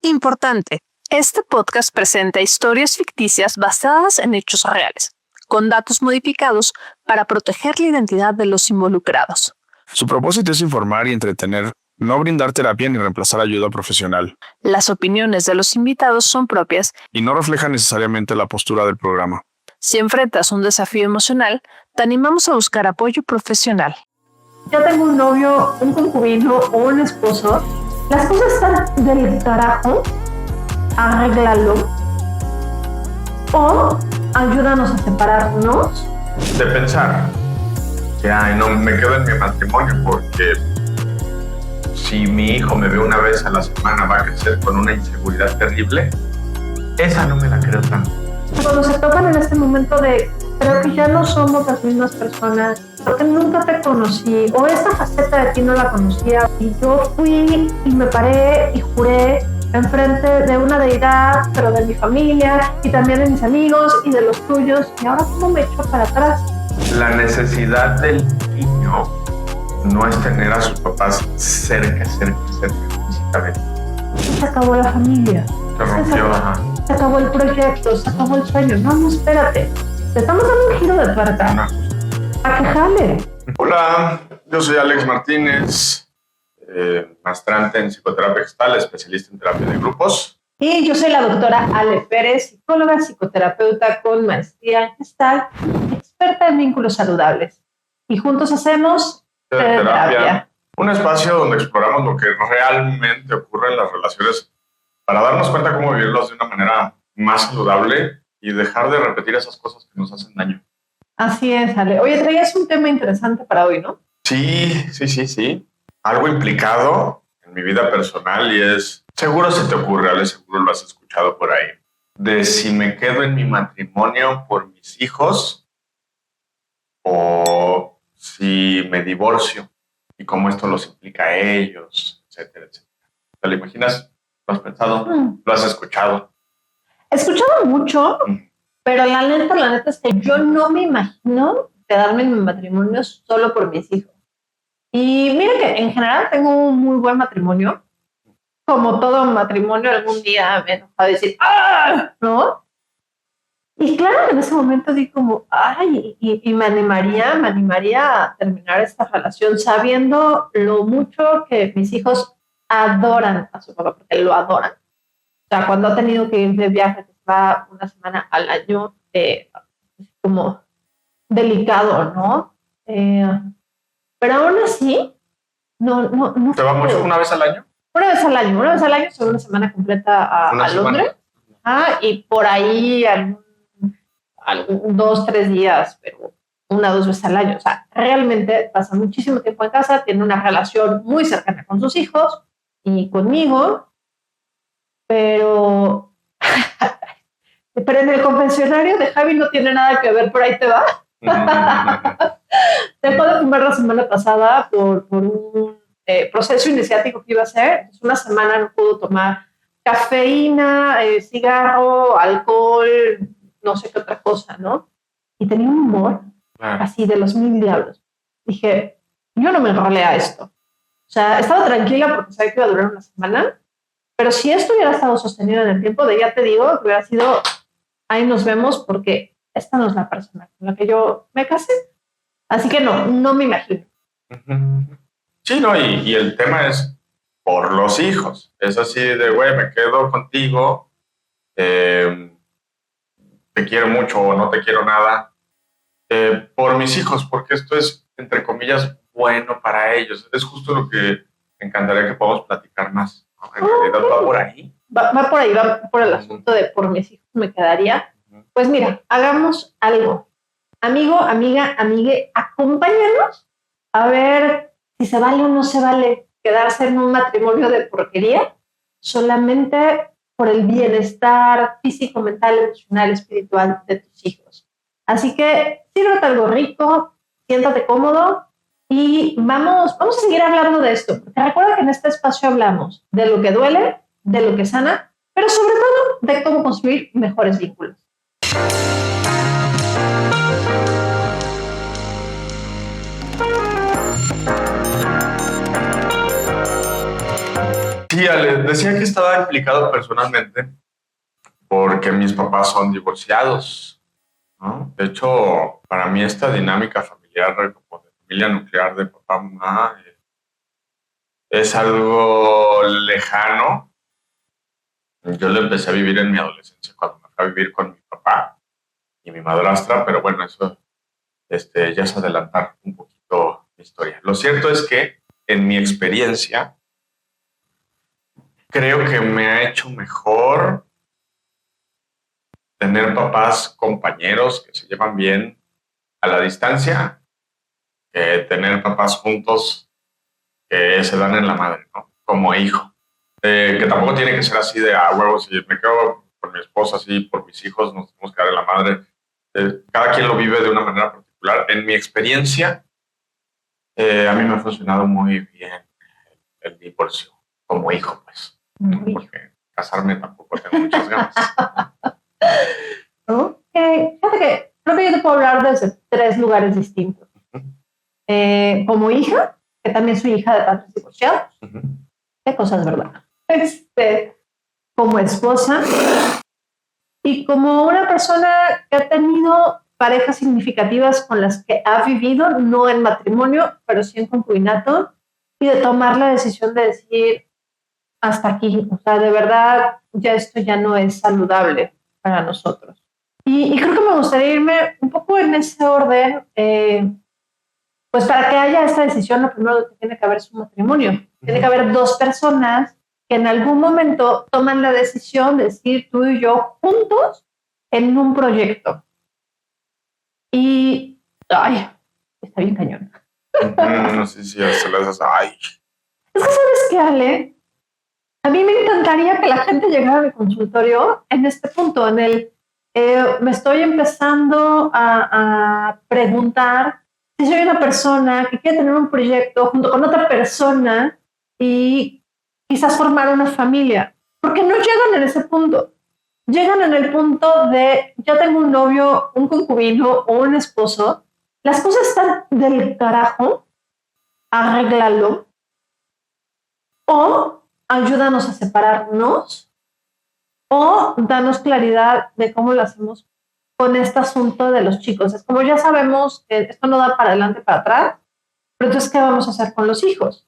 Importante. Este podcast presenta historias ficticias basadas en hechos reales, con datos modificados para proteger la identidad de los involucrados. Su propósito es informar y entretener, no brindar terapia ni reemplazar ayuda profesional. Las opiniones de los invitados son propias y no reflejan necesariamente la postura del programa. Si enfrentas un desafío emocional, te animamos a buscar apoyo profesional. Ya tengo un novio, un concubino o un esposo. Las cosas están del carajo. Arréglalo. O ayúdanos a separarnos. De pensar que no me quedo en mi matrimonio porque si mi hijo me ve una vez a la semana va a crecer con una inseguridad terrible. Esa no me la creo tanto. Cuando se tocan en este momento de creo que ya no somos las mismas personas, porque nunca te conocí, o esta faceta de ti no la conocía, y yo fui y me paré y juré enfrente de una deidad, pero de mi familia, y también de mis amigos y de los tuyos, y ahora cómo me echo para atrás. La necesidad del niño no es tener a sus papás cerca físicamente. Se acabó la familia. Se rompió, Se acabó el proyecto, se acabó el sueño. No, espérate. Te estamos dando un giro de tuerca. ¿A qué jale? Hola, yo soy Alex Martínez, maestrante en psicoterapia gestal, especialista en terapia de grupos. Y yo soy la doctora Ale Pérez, psicóloga, psicoterapeuta con maestría en gestal, experta en vínculos saludables. Y juntos hacemos terapia. Un espacio donde exploramos lo que realmente ocurre en las relaciones para darnos cuenta cómo vivirlas de una manera más saludable y dejar de repetir esas cosas que nos hacen daño. Así es, Ale. Oye, traías un tema interesante para hoy, ¿no? Sí. Algo implicado en mi vida personal y es, seguro se te ocurre, Ale, seguro lo has escuchado por ahí, de si me quedo en mi matrimonio por mis hijos o si me divorcio y cómo esto los implica a ellos, etcétera. ¿Te lo imaginas? ¿Lo has pensado? ¿Lo has escuchado? He escuchado mucho, pero la neta es que yo no me imagino quedarme en mi matrimonio solo por mis hijos. Y mira que en general tengo un muy buen matrimonio. Como todo matrimonio, algún día me enoja a decir ¡ah! ¿No? Y claro, en ese momento di como ¡ay! Y me animaría a terminar esta relación sabiendo lo mucho que mis hijos adoran a su papá, porque lo adoran. O sea, cuando ha tenido que ir de viaje, que va una semana al año, como delicado, ¿no? Pero aún así, no. ¿Te va mucho una vez al año? Una vez al año, son una semana completa a Londres. Y por ahí 2-3 días, pero 1-2 veces al año. O sea, realmente pasa muchísimo tiempo en casa, tiene una relación muy cercana con sus hijos y conmigo, pero en el confesionario de Javi no tiene nada que ver, por ahí te va. Dejó de fumar la semana pasada por un proceso iniciático que iba a hacer. Una semana no pudo tomar cafeína, cigarro, alcohol, no sé qué otra cosa, ¿no? Y tenía un humor así de los 1000 diablos. Dije, yo no me enrolé a esto. O sea, estaba tranquila porque sabía que iba a durar una semana, pero si esto hubiera estado sostenido en el tiempo, ya te digo, que hubiera sido, ahí nos vemos, porque esta no es la persona con la que yo me casé. Así que no me imagino. Sí, no, y el tema es por los hijos. Es así de, güey, me quedo contigo, te quiero mucho o no te quiero nada, por mis hijos, porque esto es, entre comillas, bueno para ellos. Es justo lo que me encantaría que podamos platicar más. En realidad va por ahí. Va por ahí, va por el asunto de por mis hijos me quedaría. Pues mira, hagamos algo. Amigo, amiga, amigue, acompáñanos a ver si se vale o no se vale quedarse en un matrimonio de porquería solamente por el bienestar físico, mental, emocional, espiritual de tus hijos. Así que sírvete algo rico, siéntate cómodo y vamos a seguir hablando de esto. Porque recuerda que en este espacio hablamos de lo que duele, de lo que sana, pero sobre todo de cómo construir mejores vínculos. Sí, Sí, Ale, decía que estaba implicado personalmente porque mis papás son divorciados, ¿no? De hecho, para mí esta dinámica familiar, como de familia nuclear de papá, mamá, es algo lejano. Yo lo empecé a vivir en mi adolescencia cuando me fui a vivir con mi papá y mi madrastra, pero bueno, eso ya es adelantar un poquito mi historia. Lo cierto es que en mi experiencia creo que me ha hecho mejor tener papás compañeros que se llevan bien a la distancia que tener papás juntos que se dan en la madre, ¿no? Como hijo. Que tampoco tiene que ser así de huevos y me quedo con mi esposa así por mis hijos, nos tenemos que dar en la madre. Cada quien lo vive de una manera particular. En mi experiencia, a mí me ha funcionado muy bien el divorcio como hijo, pues. Porque casarme tampoco tengo muchas ganas. Ok, fíjate que creo que yo te puedo hablar desde 3 lugares distintos. Como hija, que también soy hija de padres divorciados. Qué cosas, ¿verdad? Como esposa y como una persona que ha tenido parejas significativas con las que ha vivido, no en matrimonio, pero sí en concubinato, y de tomar la decisión de decir hasta aquí, o sea, de verdad, ya esto ya no es saludable para nosotros. Y creo que me gustaría irme un poco en ese orden, pues para que haya esta decisión, lo primero que tiene que haber es un matrimonio. Tiene que haber 2 personas que en algún momento toman la decisión de decir tú y yo juntos en un proyecto. Y, ay, está bien cañón. No sé si se las hace. Ay. Es que, ¿sabes qué, Ale? A mí me encantaría que la gente llegara a mi consultorio en este punto, en el me estoy empezando a preguntar si soy una persona que quiere tener un proyecto junto con otra persona y quizás formar una familia, porque no llegan en ese punto. Llegan en el punto de, yo tengo un novio, un concubino o un esposo, las cosas están del carajo, arréglalo, o ayúdanos a separarnos, o danos claridad de cómo lo hacemos con este asunto de los chicos. Es como ya sabemos que esto no da para adelante, para atrás, pero entonces, ¿qué vamos a hacer con los hijos?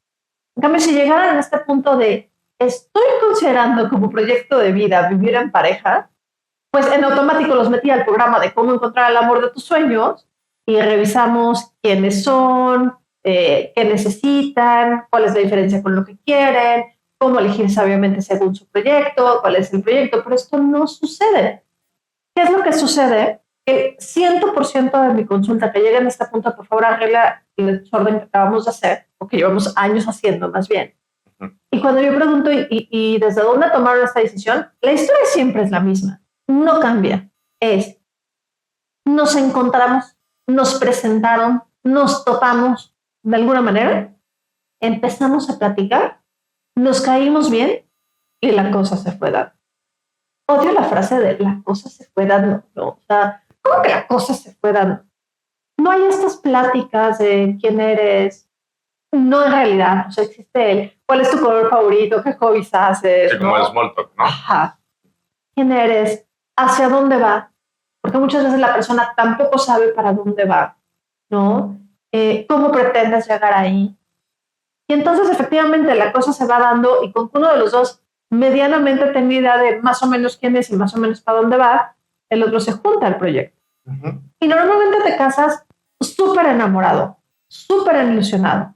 En cambio, si llegaran a este punto de estoy considerando como proyecto de vida vivir en pareja, pues en automático los metí al programa de cómo encontrar el amor de tus sueños y revisamos quiénes son, qué necesitan, cuál es la diferencia con lo que quieren, cómo elegir sabiamente según su proyecto, cuál es el proyecto, pero esto no sucede. ¿Qué es lo que sucede? El 100% de mi consulta que llega en este punto, por favor, arregla el desorden que acabamos de hacer, o que llevamos años haciendo más bien. Y cuando yo pregunto, ¿y desde dónde tomaron esta decisión? La historia siempre es la misma, no cambia. Es, nos encontramos, nos presentaron, nos topamos de alguna manera, empezamos a platicar, nos caímos bien y la cosa se fue dando. Odio la frase de la cosa se fue dando, ¿no? O sea, ¿cómo que la cosa se fue dando? No hay estas pláticas de quién eres, no en realidad, o sea, existe el cuál es tu color favorito, qué hobbies haces, Sí, como el small talk, ¿no? Ajá. ¿Quién eres? ¿Hacia dónde va? Porque muchas veces la persona tampoco sabe para dónde va, ¿no? ¿Cómo pretendes llegar ahí? Y entonces efectivamente la cosa se va dando y con uno de los dos medianamente tiene idea de más o menos quién es y más o menos para dónde va, el otro se junta al proyecto. Y normalmente te casas súper enamorado, súper ilusionado,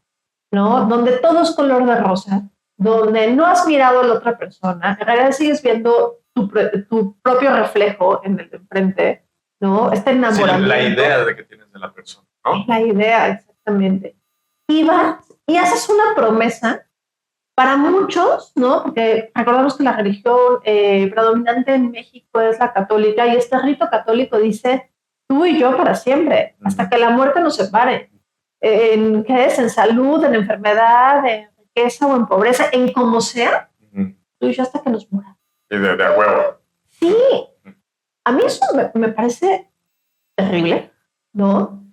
¿no? Donde todo es color de rosa, donde no has mirado a la otra persona, en realidad sigues viendo tu propio reflejo en el de enfrente, ¿no? Este enamoramiento. Sí, la idea de que tienes de la persona, ¿no? La idea, exactamente. Y vas y haces una promesa para muchos, ¿no? Porque recordamos que la religión predominante en México es la católica y este rito católico dice tú y yo para siempre, hasta que la muerte nos separe. ¿Qué es? En salud, en enfermedad, en riqueza o en pobreza, en como sea, tú y yo hasta que nos muera. Y de huevo. Sí, a mí eso me parece terrible, ¿no?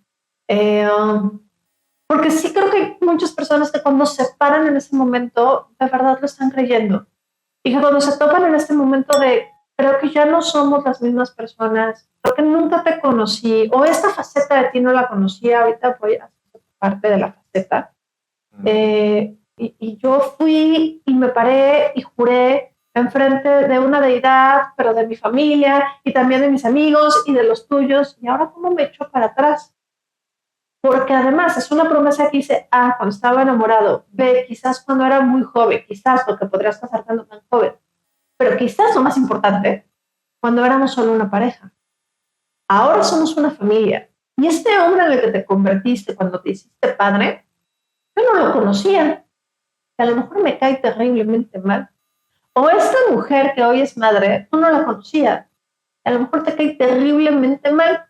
Porque sí creo que hay muchas personas que cuando se paran en ese momento, de verdad lo están creyendo. Y que cuando se topan en este momento de, creo que ya no somos las mismas personas, creo que nunca te conocí, o esta faceta de ti no la conocía, ahorita voy a hacer parte de la faceta. Y yo fui y me paré y juré enfrente de una deidad, pero de mi familia y también de mis amigos y de los tuyos, y ahora cómo me echo para atrás. Porque además es una promesa que hice A, cuando estaba enamorado, B, quizás cuando era muy joven, quizás porque podrías casar cuando tan joven, pero quizás lo más importante, cuando éramos solo una pareja. Ahora somos una familia. Y este hombre en el que te convertiste cuando te hiciste padre, yo no lo conocía. Que a lo mejor me cae terriblemente mal. O esta mujer que hoy es madre, tú no la conocías. A lo mejor te cae terriblemente mal.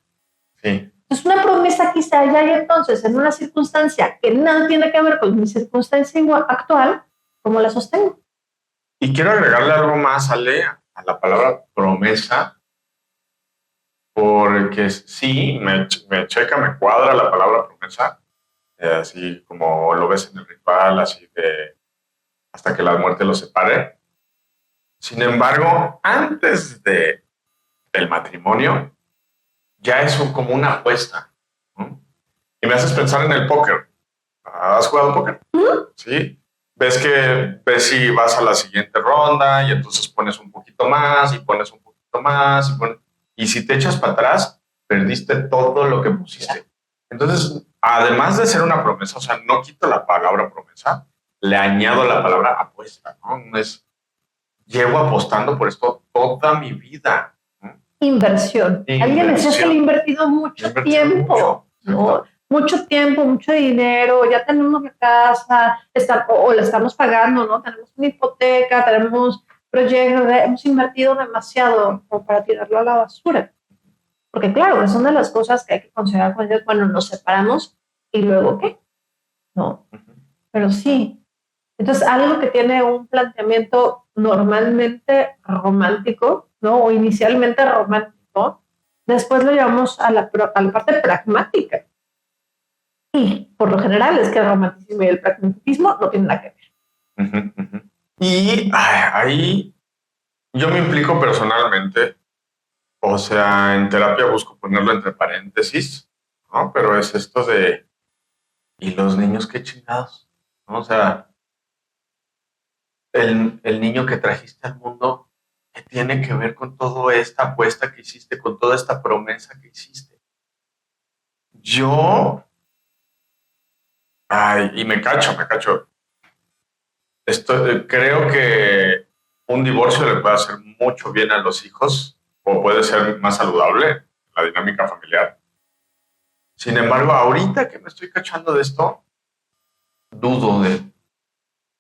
Sí. Es una promesa que hice allá y entonces, en una circunstancia que nada tiene que ver con mi circunstancia actual, ¿cómo la sostengo? Y quiero agregarle algo más, Ale, a la palabra promesa, porque sí, me checa, me cuadra la palabra promesa, así como lo ves en el ritual, así de hasta que la muerte los separe. Sin embargo, antes del matrimonio, ya es como una apuesta, ¿no? Y me haces pensar en el póker. ¿Has jugado póker? Sí. Ves si vas a la siguiente ronda y entonces pones un poquito más y pones un poquito más y si te echas para atrás, perdiste todo lo que pusiste. Entonces, además de ser una promesa, o sea, no quito la palabra promesa, le añado la palabra apuesta, ¿no? Llevo apostando por esto toda mi vida. Inversión. Alguien decía que le ha invertido mucho tiempo, ¿no? Mucho tiempo, mucho dinero, ya tenemos la casa, o la estamos pagando, ¿no? Tenemos una hipoteca, tenemos proyectos, hemos invertido demasiado como para tirarlo a la basura. Porque claro, es una de las cosas que hay que considerar cuando bueno, nos separamos y luego ¿qué? No, pero sí. Entonces, algo que tiene un planteamiento normalmente romántico, ¿no? O inicialmente romántico, después lo llevamos a la parte pragmática. Y por lo general es que el romanticismo y el pragmatismo no tienen nada que ver. Y ahí yo me implico personalmente, o sea, en terapia busco ponerlo entre paréntesis, ¿no? Pero es esto de, ¿y los niños qué chingados? ¿No? O sea, el niño que trajiste al mundo, ¿qué tiene que ver con toda esta apuesta que hiciste, con toda esta promesa que hiciste? Yo, y me cacho. Creo que un divorcio le puede hacer mucho bien a los hijos o puede ser más saludable la dinámica familiar. Sin embargo, ahorita que me estoy cachando de esto, dudo de,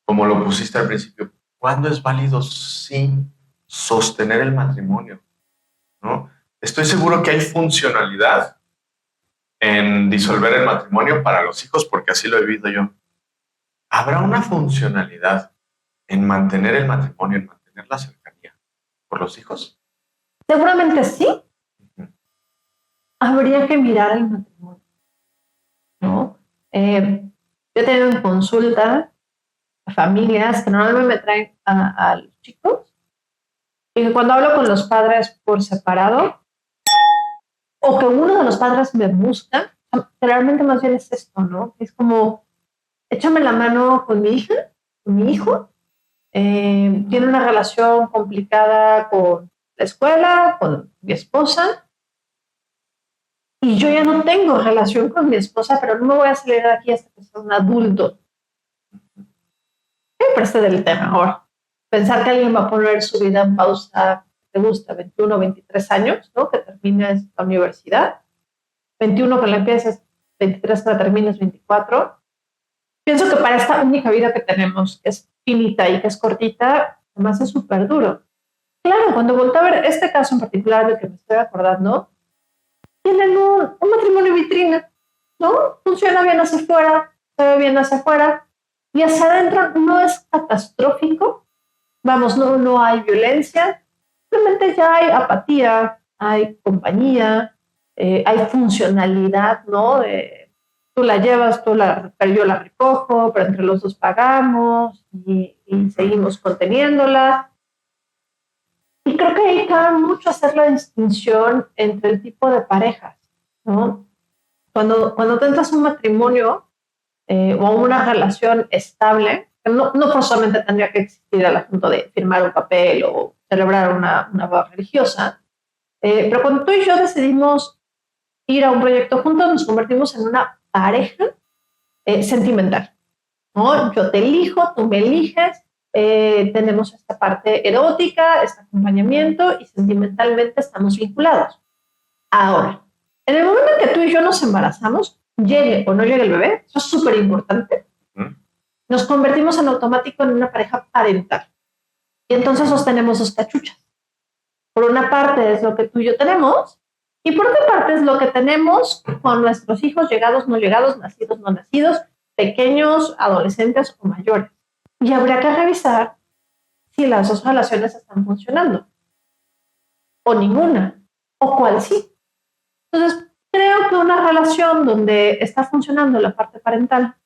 como lo pusiste al principio, ¿cuándo es válido sí sostener el matrimonio? ¿No? Estoy seguro que hay funcionalidad en disolver el matrimonio para los hijos porque así lo he vivido yo. ¿Habrá una funcionalidad en mantener el matrimonio, en mantener la cercanía por los hijos? Seguramente sí. Habría que mirar el matrimonio, ¿no? Yo he tenido en consulta a familias que normalmente me traen a los chicos y que cuando hablo con los padres por separado o que uno de los padres me busca, realmente más bien es esto, ¿no? Es como, échame la mano con mi hija, con mi hijo, tiene una relación complicada con la escuela, con mi esposa, y yo ya no tengo relación con mi esposa, pero no me voy a salir de aquí hasta que sea un adulto. Me parece del terror. Pensar que alguien va a poner su vida en pausa, te gusta, 21, 23 años, ¿no? Que termines la universidad, 21 que la empiezas, 23 que la termines, 24. Pienso que para esta única vida que tenemos, que es finita y que es cortita, además es súper duro. Claro, cuando volteo a ver este caso en particular del que me estoy acordando, tienen un matrimonio vitrina, ¿no? Funciona bien hacia afuera, se ve bien hacia afuera, y hacia adentro no es catastrófico. Vamos, no hay violencia, simplemente ya hay apatía, hay compañía, hay funcionalidad, ¿no? tú la llevas, pero yo la recojo, pero entre los dos pagamos y seguimos conteniéndola. Y creo que ahí cabe mucho hacer la distinción entre el tipo de parejas, ¿no? Cuando tú entras a un matrimonio o a una relación estable, no forzosamente tendría que existir el asunto de firmar un papel o celebrar una boda religiosa, pero cuando tú y yo decidimos ir a un proyecto juntos, nos convertimos en una pareja sentimental, ¿no? Yo te elijo, tú me eliges, tenemos esta parte erótica, este acompañamiento y sentimentalmente estamos vinculados. Ahora, en el momento en que tú y yo nos embarazamos, llegue o no llegue el bebé, eso es súper importante, nos convertimos en automático en una pareja parental. Y entonces sostenemos dos cachuchas. Por una parte es lo que tú y yo tenemos, y por otra parte es lo que tenemos con nuestros hijos, llegados, no llegados, nacidos, no nacidos, pequeños, adolescentes o mayores. Y habría que revisar si las dos relaciones están funcionando, o ninguna, o cuál sí. Entonces, creo que una relación donde está funcionando la parte parental,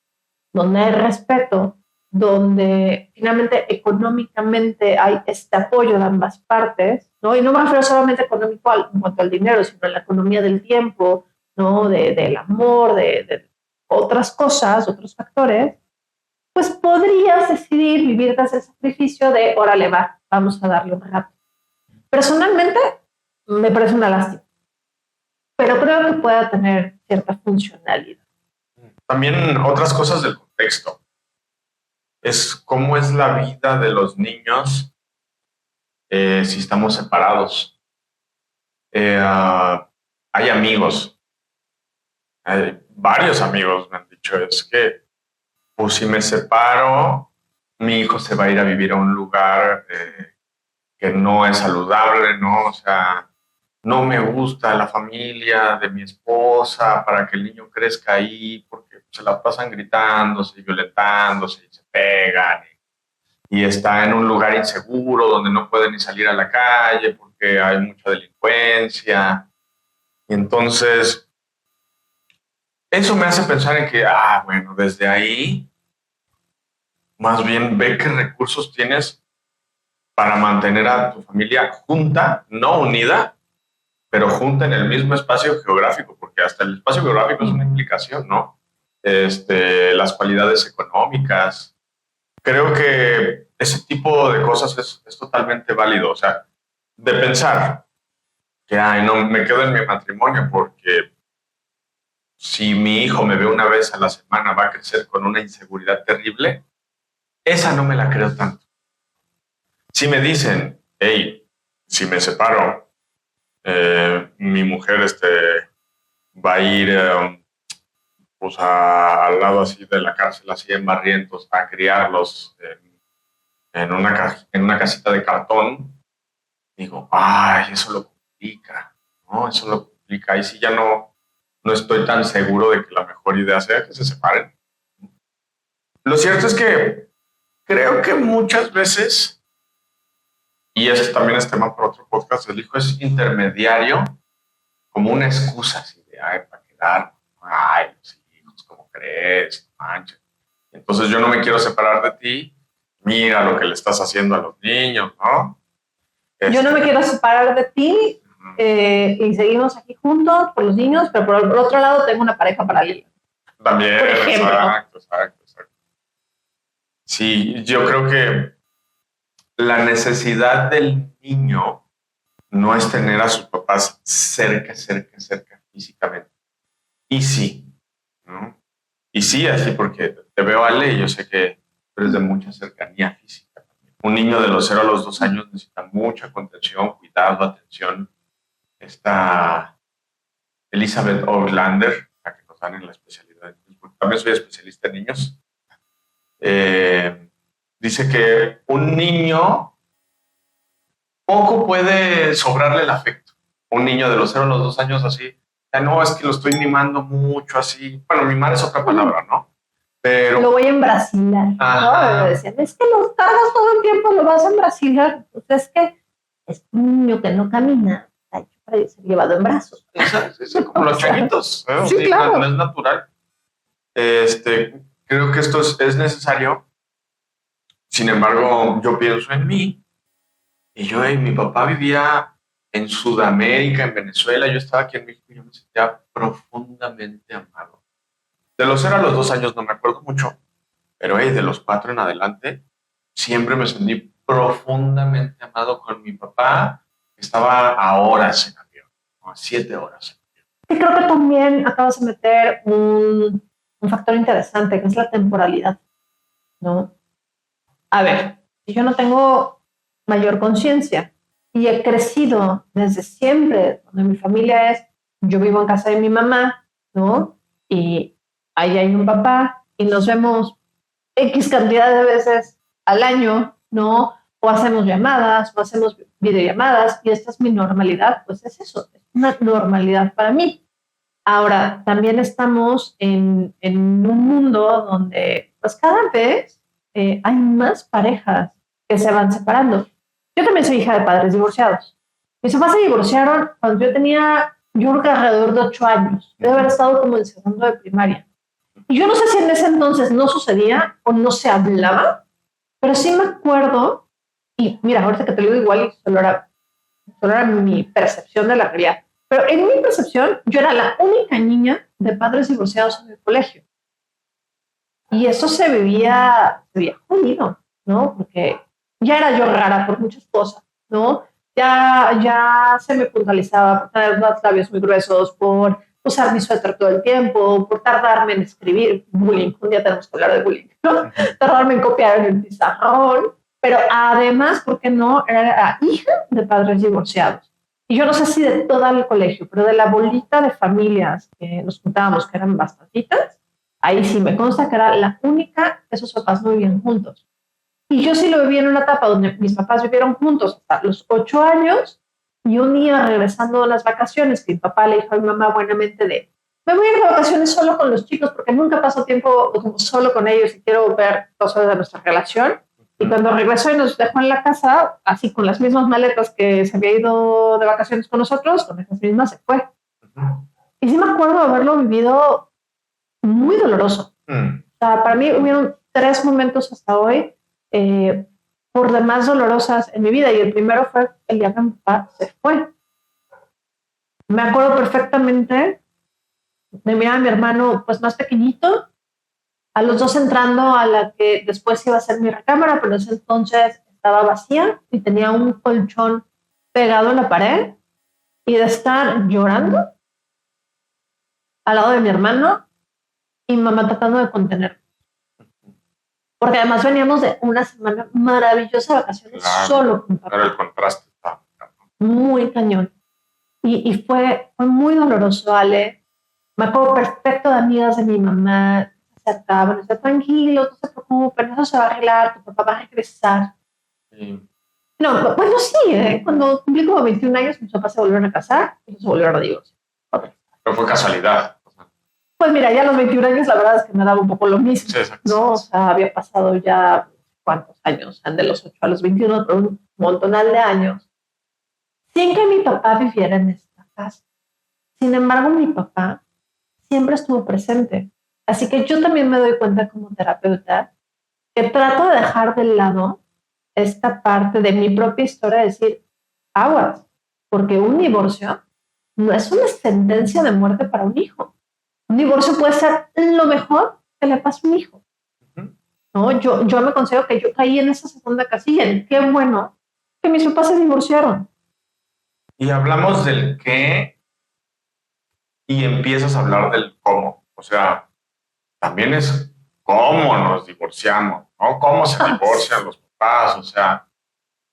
donde hay respeto, donde finalmente económicamente hay este apoyo de ambas partes, ¿no? Y no me refiero solamente económico en cuanto al dinero, sino la economía del tiempo, ¿no? Del amor, de otras cosas, otros factores, pues podrías decidir vivir desde el sacrificio de, órale, va, vamos a darle un rato. Personalmente, me parece una lástima, pero creo que pueda tener cierta funcionalidad. También otras cosas del contexto. Es cómo es la vida de los niños si estamos separados. Hay amigos, hay varios amigos me han dicho, es que pues si me separo, mi hijo se va a ir a vivir a un lugar que no es saludable, ¿no? O sea, no me gusta la familia de mi esposa para que el niño crezca ahí, porque se la pasan gritándose y violentándose y se pegan y está en un lugar inseguro donde no puede ni salir a la calle porque hay mucha delincuencia. Y entonces, eso me hace pensar en que, bueno, desde ahí, más bien ve qué recursos tienes para mantener a tu familia junta, no unida, pero junta en el mismo espacio geográfico, porque hasta el espacio geográfico es una implicación, ¿no? Las cualidades económicas. Creo que ese tipo de cosas es totalmente válido. O sea, de pensar que, no, me quedo en mi matrimonio porque si mi hijo me ve una vez a la semana va a crecer con una inseguridad terrible, esa no me la creo tanto. Si me dicen, hey, si me separo, mi mujer va a ir pues al lado así de la cárcel, así en Barrientos, a criarlos en una casita de cartón, digo, eso lo complica, ¿no? Eso lo complica. Ahí sí ya no estoy tan seguro de que la mejor idea sea que se separen. Lo cierto es que creo que muchas veces, y ese también es tema para otro podcast, el hijo es intermediario como una excusa así de, para quedar, los hijos, ¿cómo crees? Manches. Entonces yo no me quiero separar de ti, mira lo que le estás haciendo a los niños, ¿no? Yo no me quiero separar de ti y seguimos aquí juntos por los niños, pero por el otro lado tengo una pareja paralela. También, exacto. Sí, yo creo que la necesidad del niño no es tener a sus papás cerca físicamente. Y sí, ¿no? Y sí, así porque te veo, Ale, y yo sé que eres de mucha cercanía física también. Un niño de los 0 a los 2 años necesita mucha contención, cuidado, atención. Está Elizabeth Orlander, la que nos dan en la especialidad. También soy especialista en niños. Dice que un niño poco puede sobrarle el afecto. Un niño de los 0 a los 2 años así, no, es que lo estoy mimando mucho así. Bueno, mimar es otra palabra, ¿no? Pero lo voy a embrasilar, ¿no? Decían, es que lo cargas todo el tiempo, lo vas a embrasilar. Pues es que es un niño que no camina, está hecho para ser llevado en brazos. Sí, como los changuitos. Sí, claro. No es natural. Creo que esto es necesario. Sin embargo, yo pienso en mí y mi papá vivía en Sudamérica, en Venezuela, yo estaba aquí en México y yo me sentía profundamente amado. De los 0 a los 2 años no me acuerdo mucho, pero de los 4 en adelante siempre me sentí profundamente amado con mi papá, que estaba a horas en avión, a 7 horas. Y creo que también acabas de meter un factor interesante, que es la temporalidad, ¿no? A ver, si yo no tengo mayor conciencia y he crecido desde siempre, donde mi familia es, yo vivo en casa de mi mamá, ¿no? Y ahí hay un papá y nos vemos X cantidad de veces al año, ¿no? O hacemos llamadas, o hacemos videollamadas, y esta es mi normalidad, pues es eso, es una normalidad para mí. Ahora, también estamos en un mundo donde, pues cada vez hay más parejas que se van separando. Yo también soy hija de padres divorciados. Mis papás se divorciaron cuando yo tenía, yo creo que alrededor de 8 años. Debe haber estado como en segundo de primaria. Y yo no sé si en ese entonces no sucedía o no se hablaba, pero sí me acuerdo, y mira, ahorita que te lo digo igual, solo era mi percepción de la realidad, pero en mi percepción yo era la única niña de padres divorciados en el colegio. Y eso se vivía jodido, ¿no? Porque ya era yo rara por muchas cosas, ¿no? Ya se me puntualizaba por tener los labios muy gruesos, por usar mi suéter todo el tiempo, por tardarme en escribir bullying. Un día tenemos que hablar de bullying, ¿no? Tardarme en copiar en el pizarrón. Pero además, ¿por qué no? Era hija de padres divorciados. Y yo no sé si de todo el colegio, pero de la bolita de familias que nos juntábamos, que eran bastantitas, ahí sí me consta que era la única que sus papás no vivían juntos. Y yo sí lo viví en una etapa donde mis papás vivieron juntos hasta los 8 años, y un día regresando de las vacaciones, que mi papá le dijo a mi mamá buenamente me voy a ir de vacaciones solo con los chicos porque nunca paso tiempo solo con ellos y quiero ver cosas de nuestra relación. Y cuando regresó y nos dejó en la casa, así con las mismas maletas que se había ido de vacaciones con nosotros, con esas mismas se fue. Y sí me acuerdo de haberlo vivido muy doloroso. O sea, para mí hubieron 3 momentos hasta hoy por demás dolorosas en mi vida, y el primero fue el día que mi papá se fue. Me acuerdo perfectamente de mirar a mi hermano pues más pequeñito, a los 2 entrando a la que después iba a ser mi recámara, pero en ese entonces estaba vacía y tenía un colchón pegado en la pared, y de estar llorando al lado de mi hermano y mi mamá tratando de contenerme. Porque además veníamos de una semana maravillosa de vacaciones, claro, solo con papá. Pero el contraste está muy cañón. Y fue muy doloroso, Ale. Me acuerdo perfecto de amigas de mi mamá, se acercaban, decían, tranquilo, no se preocupen, eso se va a arreglar, tu papá va a regresar. Sí. No, bueno, sí, cuando cumplí como 21 años, mis papás se volvieron a casar y se volvieron a divorciar. Pero fue casualidad. Pues mira, ya a los 21 años la verdad es que me daba un poco lo mismo, sí, ¿no? O sea, había pasado ya cuántos años, de los 8 a los 21, pero un montonal de años, sin que mi papá viviera en esta casa. Sin embargo, mi papá siempre estuvo presente. Así que yo también me doy cuenta como terapeuta que trato de dejar de lado esta parte de mi propia historia, de decir, aguas, porque un divorcio no es una sentencia de muerte para un hijo. Un divorcio puede ser lo mejor que le pasa a un hijo. ¿No? Yo me considero que yo caí en esa segunda casilla. Qué bueno que mis papás se divorciaron. Y hablamos del qué y empiezas a hablar del cómo. O sea, también es cómo nos divorciamos, ¿no? Cómo se divorcian los papás. O sea,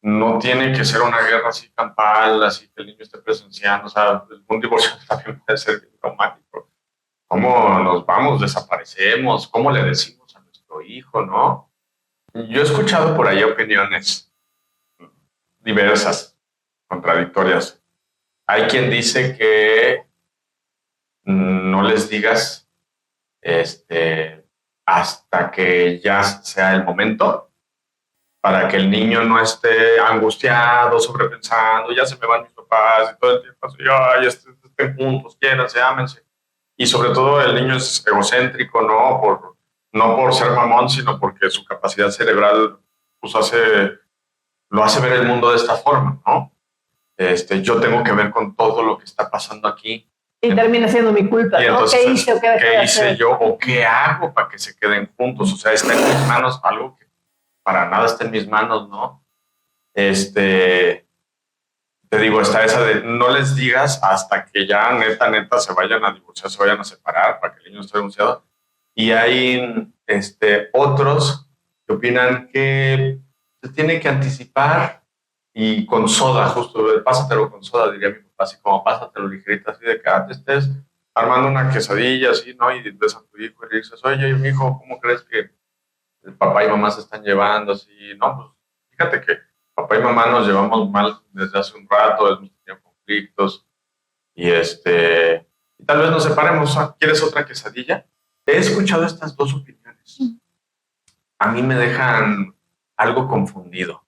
no tiene que ser una guerra así campal, así que el niño esté presenciando. O sea, un divorcio también puede ser traumático. ¿Cómo nos vamos, desaparecemos? ¿Cómo le decimos a nuestro hijo, no? Yo he escuchado por ahí opiniones diversas, contradictorias. Hay quien dice que no les digas hasta que ya sea el momento, para que el niño no esté angustiado, sobrepensando, ya se me van mis papás y todo el tiempo así, ay, estén juntos, quiéranse, ámense. y sobre todo el niño es egocéntrico, no por ser mamón, sino porque su capacidad cerebral pues lo hace ver el mundo de esta forma, ¿no? Yo tengo que ver con todo lo que está pasando aquí. Y termina siendo mi culpa, y ¿no? entonces, ¿Qué hice o qué dejé de ¿qué hice hacer? yo o qué hago para que se queden juntos? O sea, está en mis manos algo que para nada está en mis manos, ¿no? Te digo, está esa de no les digas hasta que ya neta se vayan a divorciar, se vayan a separar para que el niño esté denunciado. Y hay otros que opinan que se tiene que anticipar y con soda, justo, pásatelo con soda, diría mi papá, así como pásatelo ligerita, así de que te estés armando una quesadilla, así, ¿no? Y ves a tu hijo y le dices, oye, mi hijo, ¿cómo crees que el papá y mamá se están llevando? Así, no, pues fíjate que papá y mamá nos llevamos mal desde hace un rato, hemos tenido conflictos y y tal vez nos separemos. ¿Quieres otra quesadilla? He escuchado estas dos opiniones. A mí me dejan algo confundido.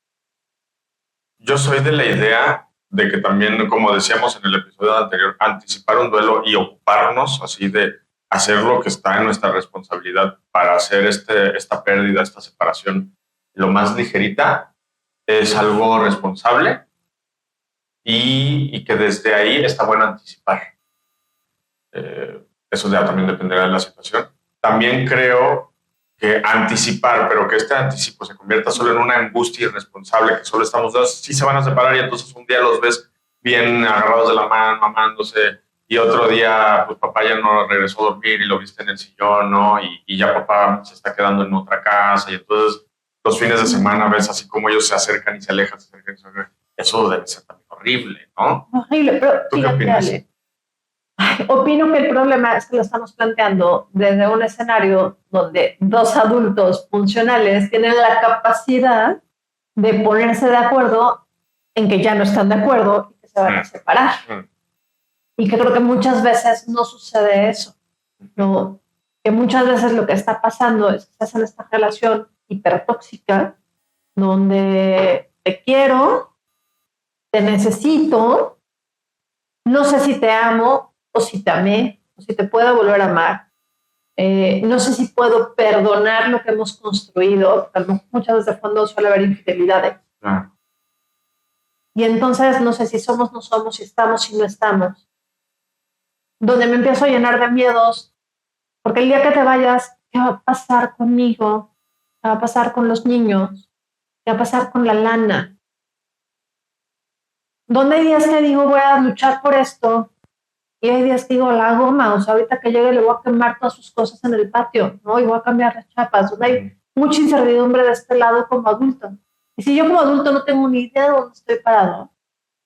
Yo soy de la idea de que también, como decíamos en el episodio anterior, anticipar un duelo y ocuparnos así de hacer lo que está en nuestra responsabilidad para hacer esta pérdida, esta separación lo más ligerita, es algo responsable y que desde ahí está bueno anticipar. Eso ya también dependerá de la situación. También creo que anticipar, pero que este anticipo se convierta solo en una angustia irresponsable, que solo estamos dos, sí se van a separar y entonces un día los ves bien agarrados de la mano, amándose, y otro día pues papá ya no regresó a dormir y lo viste en el sillón, ¿no? Y ya papá se está quedando en otra casa y entonces los fines de semana ves así como ellos se acercan y se alejan, se acercan y se alejan. Eso debe ser también horrible, ¿no? Horrible, pero ¿Tú qué opinas? Ale, opino que el problema es que lo estamos planteando desde un escenario donde dos adultos funcionales tienen la capacidad de ponerse de acuerdo en que ya no están de acuerdo y que se van a separar. Y que creo que muchas veces no sucede eso. ¿No? Que muchas veces lo que está pasando es que estás en esta relación hipertóxica donde te quiero, te necesito, no sé si te amo o si te amé o si te puedo volver a amar. No sé si puedo perdonar lo que hemos construido, porque muchas veces de fondo suele haber infidelidades. Y entonces no sé si somos, no somos, si estamos, si no estamos. Donde me empiezo a llenar de miedos, porque el día que te vayas, ¿qué va a pasar conmigo? ¿Qué va a pasar con los niños? ¿Qué va a pasar con la lana? ¿Dónde hay días que digo voy a luchar por esto? Y hay días que digo la goma, o sea, ahorita que llegue le voy a quemar todas sus cosas en el patio, ¿no? Y voy a cambiar las chapas, donde hay mucha incertidumbre de este lado como adulto. Y si yo como adulto no tengo ni idea de dónde estoy parado,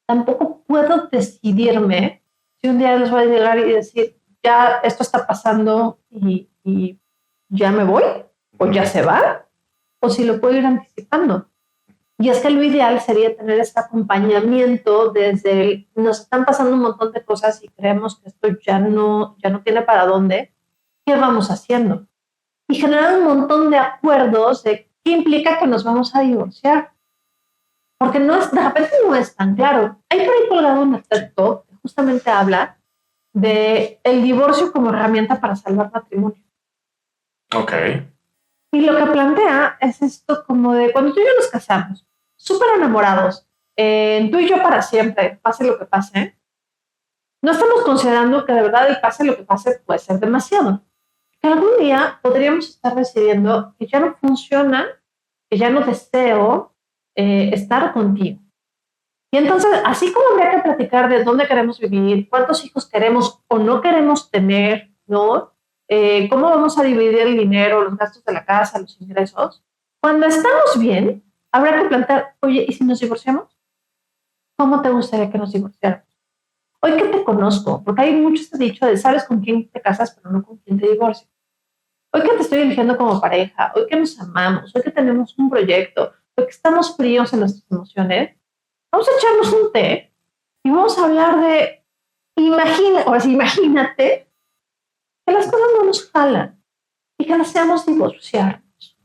tampoco puedo decidirme si un día les voy a llegar y decir, ya esto está pasando y ya me voy, o ya se va, o si lo puedo ir anticipando. Y es que lo ideal sería tener este acompañamiento desde nos están pasando un montón de cosas y creemos que esto ya no tiene para dónde, ¿qué vamos haciendo? Y generar un montón de acuerdos de qué implica que nos vamos a divorciar. Porque de repente no es tan claro. Hay por ahí colgado un texto que justamente habla de el divorcio como herramienta para salvar matrimonio. Ok. Y lo que plantea es esto como de cuando tú y yo nos casamos, súper enamorados, tú y yo para siempre, pase lo que pase, no estamos considerando que de verdad el pase lo que pase puede ser demasiado. Que algún día podríamos estar decidiendo que ya no funciona, que ya no deseo estar contigo. Y entonces, así como habría que platicar de dónde queremos vivir, cuántos hijos queremos o no queremos tener, ¿no? Cómo vamos a dividir el dinero, los gastos de la casa, los ingresos. Cuando estamos bien, habrá que plantear, oye, ¿y si nos divorciamos? ¿Cómo te gustaría que nos divorciáramos? Hoy que te conozco, porque hay mucho este dicho de sabes con quién te casas, pero no con quién te divorcias. Hoy que te estoy eligiendo como pareja, hoy que nos amamos, hoy que tenemos un proyecto, hoy que estamos fríos en nuestras emociones, vamos a echarnos un té y vamos a hablar de, imagínate que las cosas no nos jalan y que deseamos divorciarnos.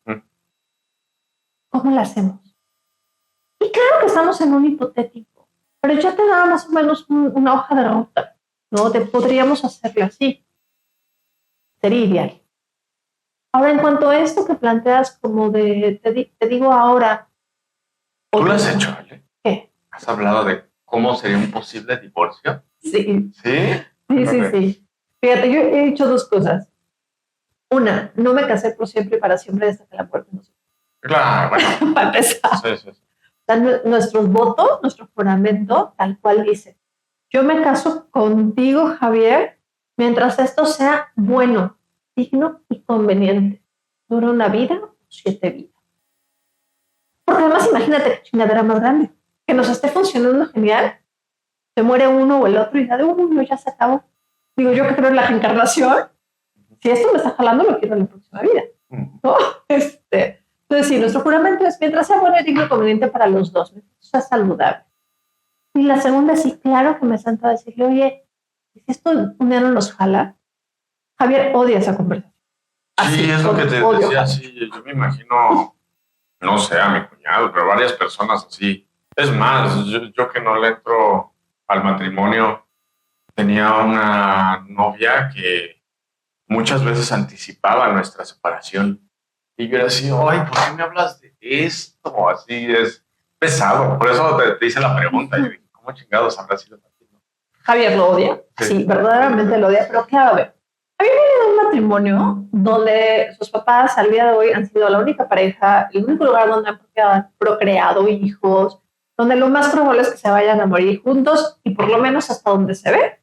¿Cómo lo hacemos? Y claro que estamos en un hipotético, pero ya te da más o menos una hoja de ruta, ¿no? Podríamos hacerlo así. sería ideal. Ahora, en cuanto a esto que planteas como de, te digo ahora. ¿Tú lo has hecho, Ale? ¿Qué? ¿Has hablado de cómo sería un posible divorcio? Sí. ¿Sí? Sí. Fíjate, yo he dicho dos cosas. Una, no me casé por siempre y para siempre hasta que la muerte nos separe. Claro, bueno. Para empezar. Sí. O sea, nuestros votos, nuestro juramento, tal cual dice: yo me caso contigo, Javier, mientras esto sea bueno, digno y conveniente. Dura una vida o 7 vidas. Porque además, imagínate qué chingadera más grande. Que nos esté funcionando genial, se muere uno o el otro y ya de uno ya se acabó. Digo, yo que creo en la reencarnación, si esto me está jalando, lo quiero en la próxima vida. ¿No? Entonces, sí, nuestro juramento es mientras sea bueno y digno y conveniente para los dos, mientras sea saludable. Y la segunda, sí, claro que me siento a decirle, oye, si esto un día no nos jala, Javier odia esa conversación. Sí, es lo que te odio, decía, Javier. sí, yo me imagino, no sé, a mi cuñado, pero varias personas así. Es más, yo que no le entro al matrimonio, tenía una novia que muchas veces anticipaba nuestra separación. Y yo era así, ay, ¿por qué me hablas de esto? Así es pesado. Por eso te hice la pregunta. Yo dije, ¿cómo chingados habrá sido así? Javier lo odia, sí, verdaderamente lo odia, pero claro, a ver, Javier viene de un matrimonio donde sus papás al día de hoy han sido la única pareja, el único lugar donde han procreado hijos, donde lo más probable es que se vayan a morir juntos y por lo menos hasta donde se ve,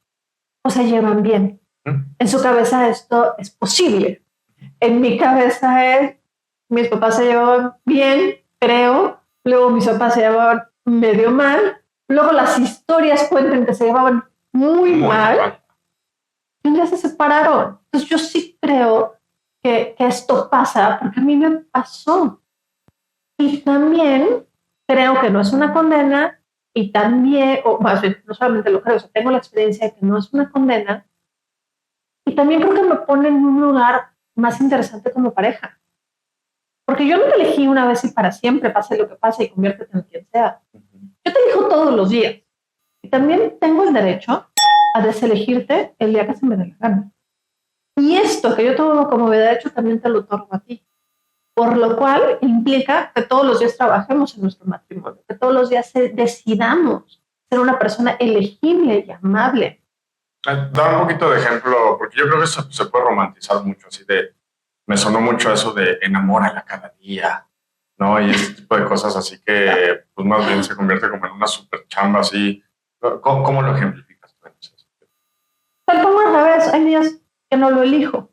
o se llevan bien. En su cabeza esto es posible. En mi cabeza es, mis papás se llevaban bien, creo, luego mis papás se llevaban medio mal, luego las historias cuentan que se llevaban muy mal y un día se separaron. Entonces yo sí creo que esto pasa porque a mí me pasó. Y también creo que no es una condena y también, o más bien, no solamente lo creo, o sea, tengo la experiencia de que no es una condena y también creo que me pone en un lugar más interesante como pareja. Porque yo no te elegí una vez y para siempre, pase lo que pase y conviértete en quien sea. Yo te elijo todos los días. Y también tengo el derecho a deselegirte el día que se me dé la gana. Y esto que yo tomo como derecho también te lo otorgo a ti. Por lo cual implica que todos los días trabajemos en nuestro matrimonio, que todos los días decidamos ser una persona elegible y amable. Da un poquito de ejemplo, porque yo creo que eso se puede romantizar mucho, así de, me sonó mucho eso de enamórala cada día, ¿no? Y este tipo de cosas así que, pues más bien se convierte como en una super chamba así. ¿Cómo lo ejemplificas tú en eso? Tal como al revés, hay días que no lo elijo,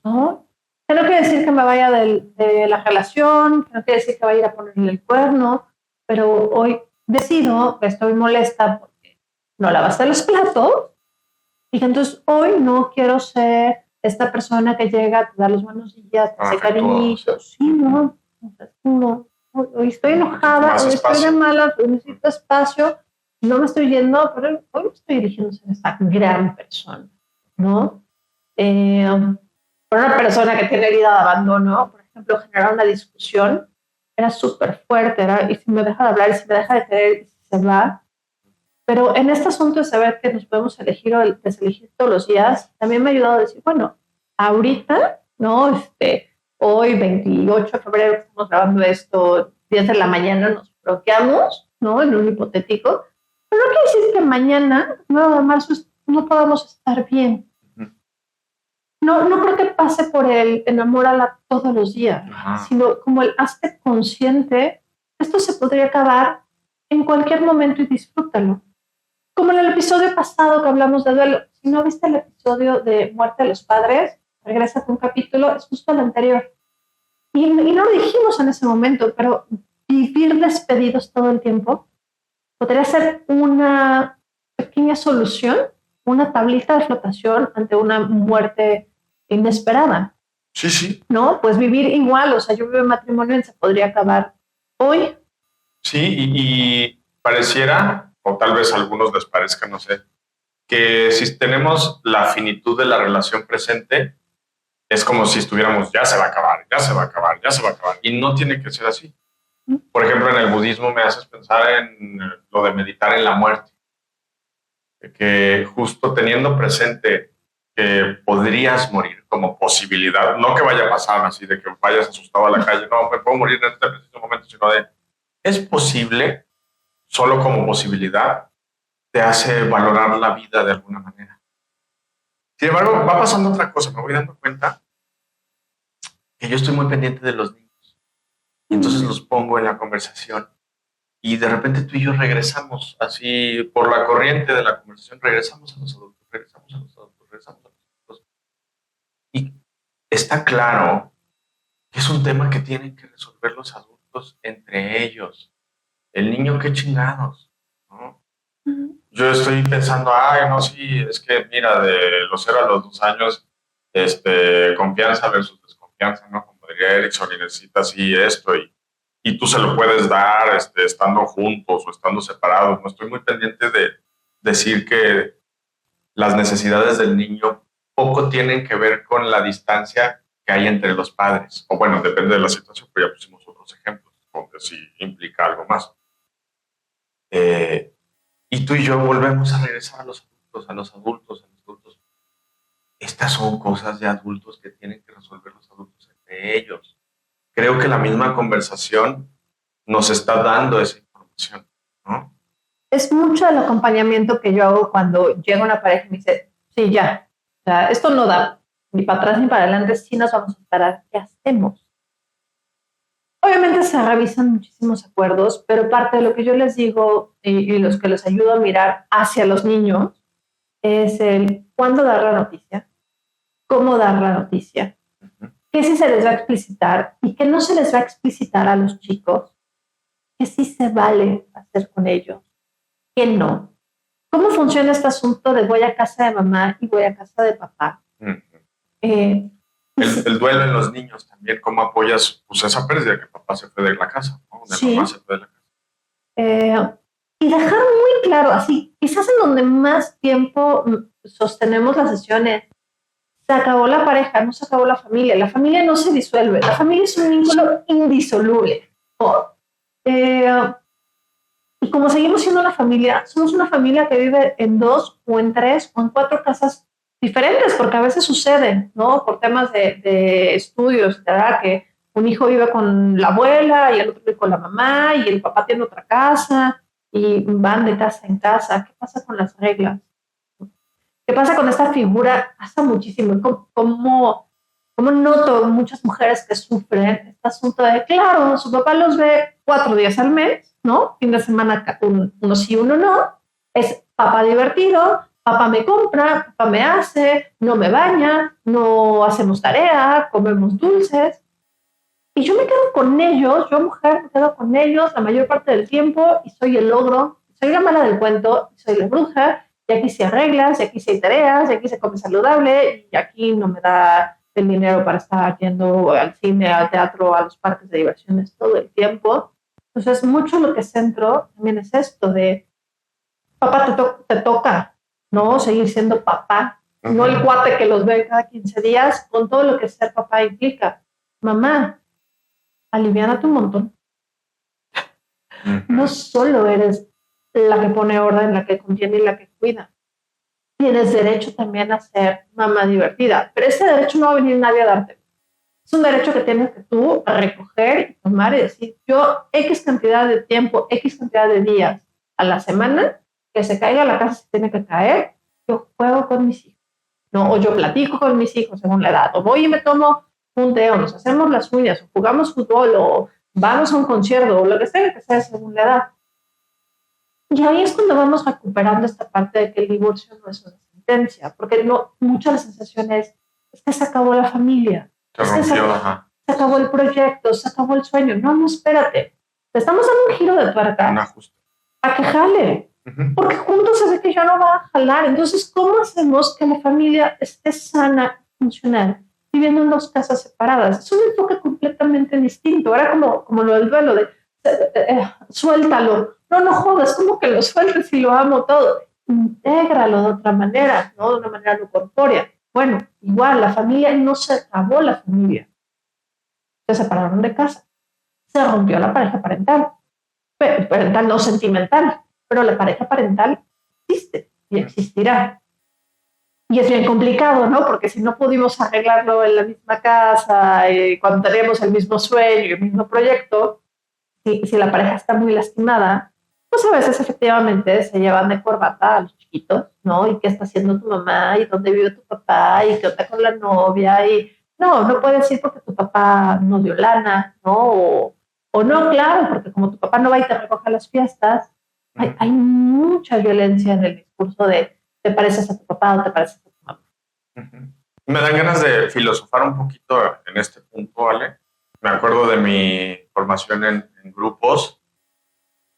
¿no? Que no quiere decir que me vaya de la relación, que no quiere decir que vaya a ir a ponerle el cuerno, pero hoy decido que estoy molesta porque no lavaste los platos y que entonces hoy no quiero ser esta persona que llega, te da los buenos días, te hace cariñitos. Sí, no, no. Hoy estoy enojada, hoy estoy de malas, hoy necesito espacio, no me estoy yendo, pero hoy me estoy dirigiendo a esta gran persona, ¿no? Por una persona que tiene herida de abandono, por ejemplo, generar una discusión era súper fuerte, y si me deja de hablar, y si me deja de querer, y si se va. Pero en este asunto de saber que nos podemos elegir o deselegir todos los días, también me ha ayudado a decir, bueno, ahorita, ¿no? Hoy, 28 de febrero, que estamos grabando esto, 10 de la mañana, nos bloqueamos, ¿no? En un hipotético. Pero no quiere decir que mañana, 9 de marzo, no podamos estar bien. No creo que pase por el enamórala todos los días, sino como el hazte consciente, esto se podría acabar en cualquier momento y disfrútalo. Como en el episodio pasado que hablamos de duelo, si no viste el episodio de Muerte de los Padres, regresa con un capítulo, es justo el anterior. Y no lo dijimos en ese momento, pero vivir despedidos todo el tiempo podría ser una pequeña solución, una tablita de flotación ante una muerte inesperada. Sí. ¿No? Pues vivir igual, o sea, yo vivo en matrimonio y se podría acabar hoy. Sí, y pareciera, o tal vez a algunos les parezca, no sé, que si tenemos la finitud de la relación presente, es como si estuviéramos, ya se va a acabar, ya se va a acabar, ya se va a acabar. Y no tiene que ser así. Por ejemplo, en el budismo me haces pensar en lo de meditar en la muerte. Que justo teniendo presente que podrías morir como posibilidad, no que vaya a pasar así de que vayas asustado a la calle, no, me puedo morir en este preciso momento, sino de, es posible, solo como posibilidad, te hace valorar la vida de alguna manera. Sin embargo, va pasando otra cosa, me voy dando cuenta que yo estoy muy pendiente de los niños, y entonces los pongo en la conversación, y de repente tú y yo regresamos, así por la corriente de la conversación, regresamos a los adultos, regresamos a los adultos, regresamos a los adultos. Y está claro que es un tema que tienen que resolver los adultos entre ellos. El niño, qué chingados, ¿no? Yo estoy pensando, ay, no, sí, es que mira, de los 0 a los 2 años, confianza versus desconfianza, ¿no? Como diría Erickson, y necesita así esto, y tú se lo puedes dar estando juntos o estando separados. No estoy muy pendiente de decir que las necesidades del niño poco tienen que ver con la distancia que hay entre los padres. O bueno, depende de la situación, pero ya pusimos otros ejemplos, donde sí implica algo más. Y tú y yo volvemos a regresar a los adultos, a los adultos, a los adultos. Estas son cosas de adultos que tienen que resolver los adultos entre ellos. Creo que la misma conversación nos está dando esa información, ¿no? Es mucho el acompañamiento que yo hago cuando llega una pareja y me dice, sí, ya, o sea, esto no da ni para atrás ni para adelante, sí nos vamos a esperar, ¿qué hacemos? Obviamente se revisan muchísimos acuerdos, pero parte de lo que yo les digo y los que les ayudo a mirar hacia los niños es el cuándo dar la noticia, cómo dar la noticia, qué sí se les va a explicitar y qué no se les va a explicitar a los chicos, qué sí se vale hacer con ellos, qué no. ¿Cómo funciona este asunto de voy a casa de mamá y voy a casa de papá? El duelo en los niños también, ¿cómo apoyas pues, esa pérdida que papá se fue de la casa, ¿no? De sí. mamá se fue de la casa? Y dejar muy claro, así, quizás en donde más tiempo sostenemos las sesiones, se acabó la pareja, no se acabó la familia no se disuelve, la familia es un vínculo indisoluble, ¿no? Y como seguimos siendo una familia, somos una familia que vive en 2 o en 3 o en 4 casas diferentes, porque a veces sucede, ¿no? Por temas de estudios, ¿verdad? Que un hijo vive con la abuela y el otro vive con la mamá y el papá tiene otra casa y van de casa en casa. ¿Qué pasa con las reglas? ¿Qué pasa con esta figura? Pasa muchísimo. ¿Cómo noto muchas mujeres que sufren este asunto de, claro, su papá los ve 4 días al mes, ¿no? Fin de semana uno sí, uno no. Es papá divertido, papá me compra, papá me hace, no me baña, no hacemos tarea, comemos dulces. Y yo me quedo con ellos, yo mujer me quedo con ellos la mayor parte del tiempo y soy el logro, soy la mala del cuento, soy la bruja, y aquí sí hay reglas, y aquí sí hay tareas, y aquí se come saludable, y aquí no me da el dinero para estar yendo al cine, al teatro, a los parques de diversiones todo el tiempo. Entonces, mucho lo que centro también es esto de, papá, te toca, ¿no? Seguir siendo papá, no el cuate que los ve cada 15 días, con todo lo que ser papá implica. Mamá, aliviánate un montón. No solo eres la que pone orden, la que contiene y la que cuida. Tienes derecho también a ser mamá divertida, pero ese derecho no va a venir nadie a darte. Es un derecho que tienes que tú recoger y tomar y decir, yo X cantidad de tiempo, X cantidad de días a la semana, que se caiga la casa se tiene que caer, yo juego con mis hijos, ¿no? O yo platico con mis hijos según la edad, o voy y me tomo un té, o nos hacemos las uñas, o jugamos fútbol, o vamos a un concierto, o lo que sea según la edad. Y ahí es cuando vamos recuperando esta parte de que el divorcio no es una sentencia, porque no, muchas de las sensaciones es que se acabó la familia, se acabó el proyecto, se acabó el sueño. No, espérate, te estamos dando un giro de tuerca a que jale, porque juntos se ve que ya no va a jalar. Entonces, ¿cómo hacemos que la familia esté sana, funcional, viviendo en 2 casas separadas? Es un enfoque completamente distinto. Era como lo del duelo de suéltalo. No jodas, como que lo sueltes y lo amo todo. Intégralo de otra manera, ¿no? De una manera no corpórea. Bueno, igual, la familia no se acabó la familia. Se separaron de casa. Se rompió la pareja parental. Parental no sentimental, pero la pareja parental existe y existirá. Y es bien complicado, ¿no? Porque si no pudimos arreglarlo en la misma casa, cuando tenemos el mismo sueño y el mismo proyecto, si la pareja está muy lastimada, pues a veces efectivamente se llevan de corbata a los chiquitos, ¿no? ¿Y qué está haciendo tu mamá? ¿Y dónde vive tu papá? ¿Y qué onda con la novia? Y no puedes ir porque tu papá no dio lana, ¿no? O no, claro, porque como tu papá no va y te recoge a las fiestas, hay mucha violencia en el discurso de te pareces a tu papá o te pareces a tu mamá. Me dan ganas de filosofar un poquito en este punto, ¿vale? Me acuerdo de mi formación en grupos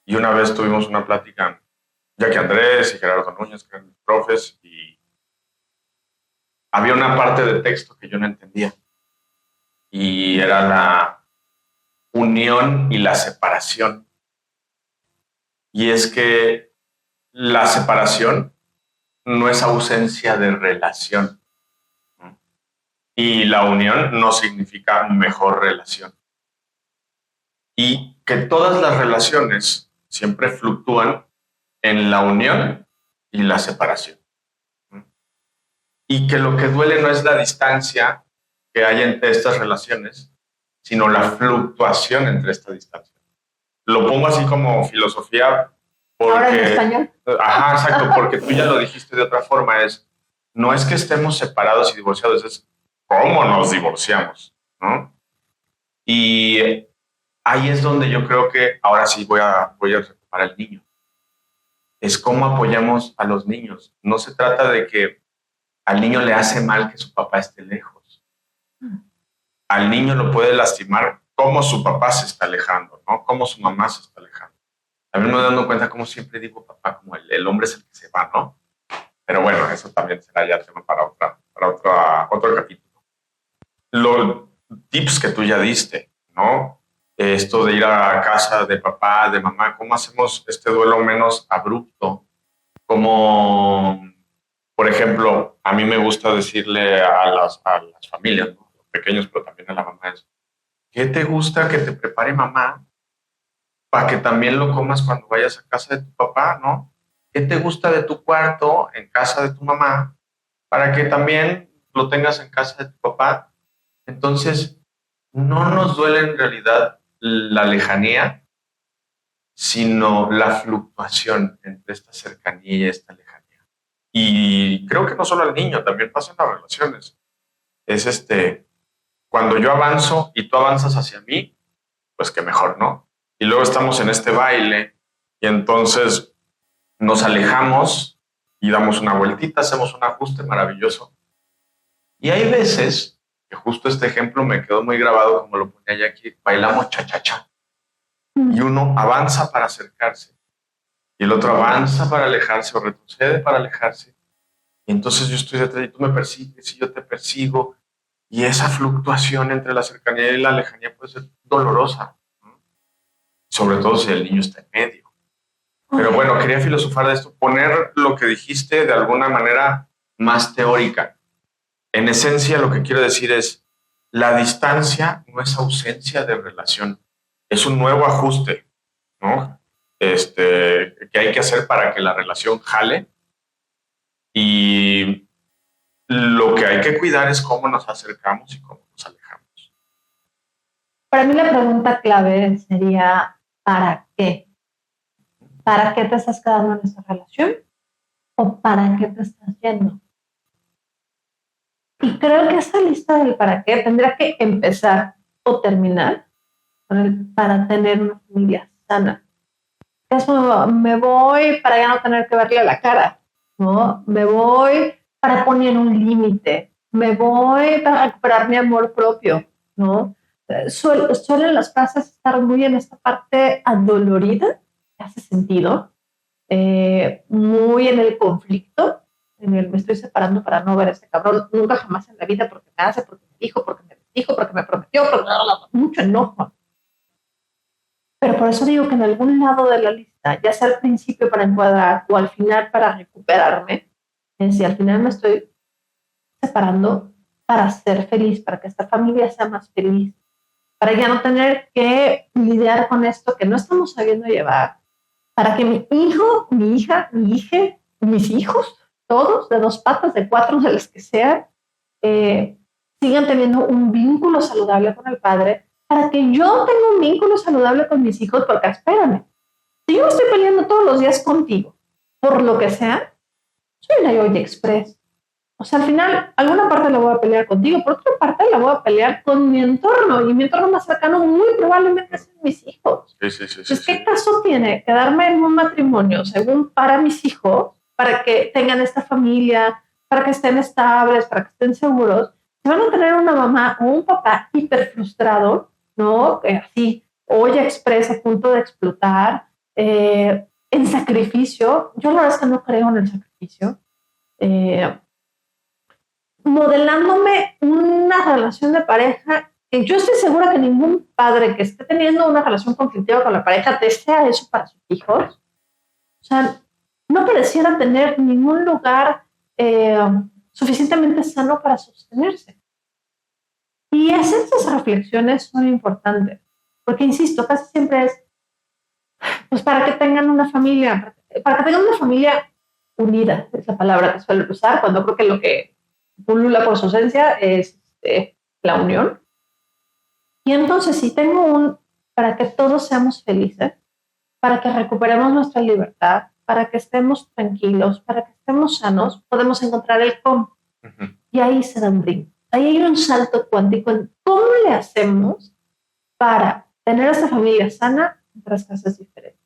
y una vez tuvimos una plática, Jackie Andrés y Gerardo Núñez, que eran mis profes, y había una parte de texto que yo no entendía y era la unión y la separación. Y es que la separación no es ausencia de relación. Y la unión no significa mejor relación. Y que todas las relaciones siempre fluctúan en la unión y la separación. Y que lo que duele no es la distancia que hay entre estas relaciones, sino la fluctuación entre esta distancia. Lo pongo así como filosofía porque... Ahora en español. Ajá, exacto, porque tú ya lo dijiste de otra forma, no es que estemos separados y divorciados, es cómo nos divorciamos, ¿no? Y ahí es donde yo creo que ahora sí voy a retomar al niño. Es cómo apoyamos a los niños. No se trata de que al niño le hace mal que su papá esté lejos. Al niño lo puede lastimar cómo su papá se está alejando, ¿no? Cómo su mamá se está alejando. También me dando cuenta, como siempre digo, papá, como el hombre es el que se va, ¿no? Pero bueno, eso también será ya tema para otro capítulo. Los tips que tú ya diste, ¿no? Esto de ir a casa de papá, de mamá, ¿cómo hacemos este duelo menos abrupto? Como, por ejemplo, a mí me gusta decirle a las familias, ¿no? Los pequeños, pero también a la mamá, es, ¿qué te gusta que te prepare mamá para que también lo comas cuando vayas a casa de tu papá, ¿no? ¿Qué te gusta de tu cuarto en casa de tu mamá para que también lo tengas en casa de tu papá? Entonces, no nos duele en realidad la lejanía, sino la fluctuación entre esta cercanía y esta lejanía. Y creo que no solo al niño, también pasa en las relaciones. Es cuando yo avanzo y tú avanzas hacia mí, pues que mejor, ¿no? Y luego estamos en este baile y entonces nos alejamos y damos una vueltita, hacemos un ajuste maravilloso. Y hay veces, que justo este ejemplo me quedó muy grabado, como lo ponía ya aquí, bailamos cha-cha-cha. Y uno avanza para acercarse y el otro avanza para alejarse o retrocede para alejarse. Y entonces yo estoy detrás y tú me persigues y yo te persigo. Y esa fluctuación entre la cercanía y la lejanía puede ser dolorosa, ¿no? Sobre todo si el niño está en medio. Pero bueno, quería filosofar de esto, poner lo que dijiste de alguna manera más teórica. En esencia, lo que quiero decir es, la distancia no es ausencia de relación, es un nuevo ajuste, ¿no? Que hay que hacer para que la relación jale. Y lo que hay que cuidar es cómo nos acercamos y cómo nos alejamos. Para mí la pregunta clave sería, ¿para qué? ¿Para qué te estás quedando en esa relación? ¿O para qué te estás yendo? Y creo que esa lista del para qué tendrá que empezar o terminar con el para tener una familia sana. Eso, me voy para ya no tener que verle la cara, ¿no? Me voy para poner un límite, me voy para recuperar mi amor propio, ¿no? Suelen las frases estar muy en esta parte adolorida, que hace sentido, muy en el conflicto, en el me estoy separando para no ver a este cabrón nunca jamás en la vida porque me hace, porque me dijo, porque me prometió, mucho enojo. Pero por eso digo que en algún lado de la lista, ya sea al principio para encuadrar o al final para recuperarme, si al final me estoy separando para ser feliz, para que esta familia sea más feliz, para ya no tener que lidiar con esto que no estamos sabiendo llevar, para que mi hijo, mi hija, mi hija, mis hijos todos, de 2 patas, de 4, de las que sean, sigan teniendo un vínculo saludable con el padre, para que yo tenga un vínculo saludable con mis hijos, porque espérame, si yo estoy peleando todos los días contigo, por lo que sea, soy una Yoyi Express. O sea, al final, alguna parte la voy a pelear contigo, por otra parte la voy a pelear con mi entorno, y mi entorno más cercano muy probablemente son mis hijos. Sí. Entonces, ¿qué caso tiene quedarme en un matrimonio según para mis hijos, para que tengan esta familia, para que estén estables, para que estén seguros? Si van a tener una mamá o un papá hiper frustrado, ¿no? Así, olla expresa a punto de explotar, en sacrificio. Yo la verdad es que no creo en el sacrificio. Modelándome una relación de pareja que yo estoy segura que ningún padre que esté teniendo una relación conflictiva con la pareja desea eso para sus hijos. O sea, no pareciera tener ningún lugar suficientemente sano para sostenerse. Y hacer esas reflexiones son importantes, porque insisto, casi siempre es pues para que tengan una familia, para que tengan una familia unida, es la palabra que suelo usar, cuando creo que lo que pulula por su ausencia es la unión. Y entonces, si tengo para que todos seamos felices, para que recuperemos nuestra libertad, para que estemos tranquilos, para que estemos sanos, podemos encontrar el cómo. Uh-huh. Y ahí se da un brinco. Ahí hay un salto cuántico en cómo le hacemos para tener esta familia sana en 3 casas diferentes.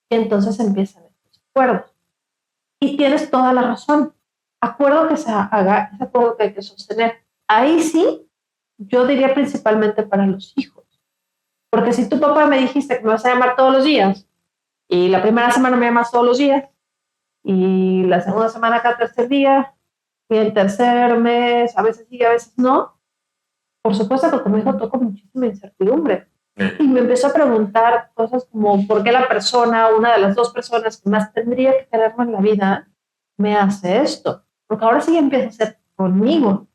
Y entonces empiezan estos acuerdos. Y tienes toda la razón. Acuerdo que se haga, es acuerdo que hay que sostener. Ahí sí, yo diría principalmente para los hijos. Porque si tu papá me dijiste que me vas a llamar todos los días, y la primera semana me llamas todos los días, y la segunda semana cada tercer día, y el tercer mes, a veces sí, a veces no, por supuesto que como hijo toco muchísima incertidumbre. Y me empezó a preguntar cosas como por qué la persona, una de las 2 personas que más tendría que quererme en la vida, me hace esto. Porque ahora sí empieza a ser conmigo,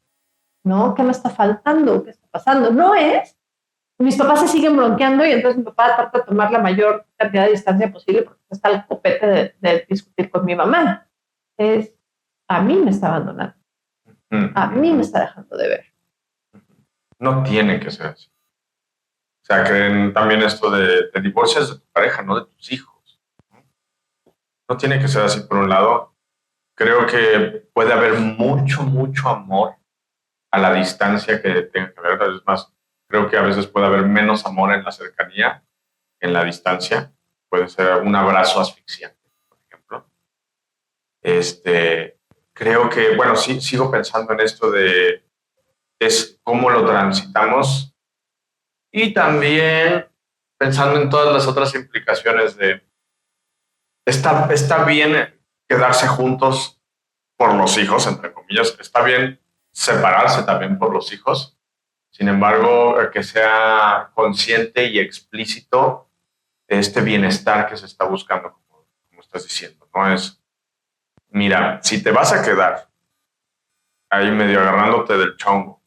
¿no? ¿Qué me está faltando? ¿Qué está pasando? No es, mis papás se siguen bronqueando y entonces mi papá trata de tomar la mayor cantidad de distancia posible porque está el copete de discutir con mi mamá. Es, a mí me está abandonando. A mí me está dejando de ver. No tiene que ser así. O sea, creen también esto de divorcias de tu pareja, no de tus hijos. No tiene que ser así, por un lado. Creo que puede haber mucho amor a la distancia que tenga que ver. Es más, creo que a veces puede haber menos amor en la cercanía, en la distancia. Puede ser un abrazo asfixiante, por ejemplo. Creo que, bueno, sí, sigo pensando en esto es cómo lo transitamos y también pensando en todas las otras implicaciones de está bien quedarse juntos por los hijos, entre comillas, está bien separarse también por los hijos, sin embargo, que sea consciente y explícito de este bienestar que se está buscando, como estás diciendo, ¿no? Es, mira, si te vas a quedar ahí medio agarrándote del chongo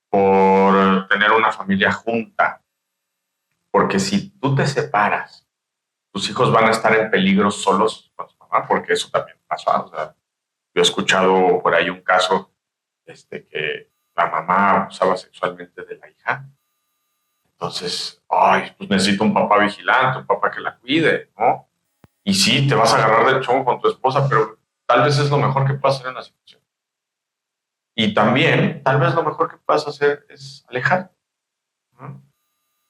por tener una familia junta, porque si tú te separas, tus hijos van a estar en peligro solos con su mamá, porque eso también pasa. O sea, yo he escuchado por ahí un caso que la mamá abusaba sexualmente de la hija. Entonces, pues necesito un papá vigilante, un papá que la cuide, ¿no? Y sí, te vas a agarrar del chongo con tu esposa, pero tal vez es lo mejor que puedas hacer en la situación. Y también, tal vez lo mejor que puedas hacer es alejarte, ¿no?